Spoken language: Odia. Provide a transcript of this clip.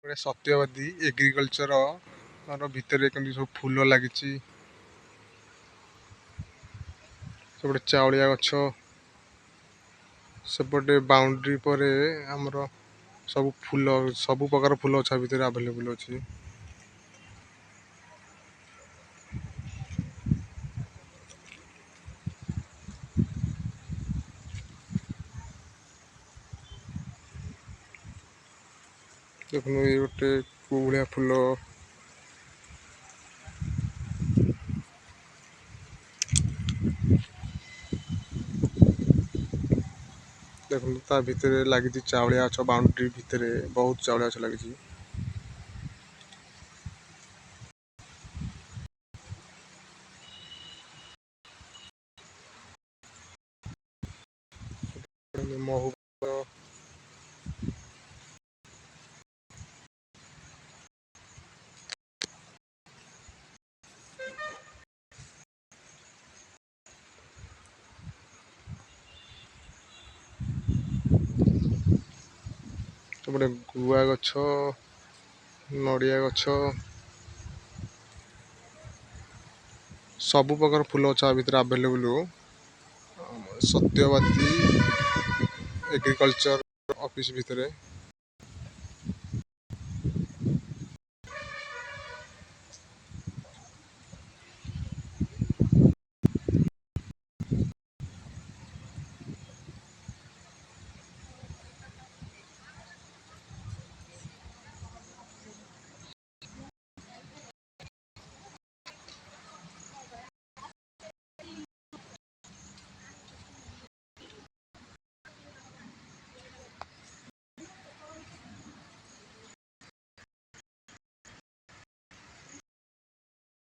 ଗୋଟେ ସତ୍ୟବାଦୀ ଏଗ୍ରିକଲଚର ଭିତରେ କେମିତି ସବୁ ଫୁଲ ଲାଗିଛି। ସେପଟେ ଚାଉଳିଆ ଗଛ, ସେପଟେ ବାଉଣ୍ଡ୍ରି ପରେ ଆମର ସବୁ ଫୁଲ, ସବୁ ପ୍ରକାର ଫୁଲ ଗଛ ଭିତରେ ଆଭେଲେବୁଲ ଅଛି। ଦେଖନ୍ତୁ ଏଇ ଗୋଟେ କୋଉ ଭଳିଆ ଫୁଲ। ଦେଖନ୍ତୁ ତା ଭିତରେ ଲାଗିଛି ଚାଉଳିଆ ଗଛ, ବାଉଣ୍ଡ୍ରି ଭିତରେ ବହୁତ ଚାଉଳିଆ ଗଛ ଲାଗିଛି। ମହୁ ସେପଟେ ଗୁଆ ଗଛ, ନଡ଼ିଆ ଗଛ, ସବୁ ପ୍ରକାର ଫୁଲ ଗଛ ଭିତରେ ଆଭେଲେବୁଲ। ସତ୍ୟବାଦୀ ଏଗ୍ରିକଲଚର ଅଫିସ ଭିତରେ।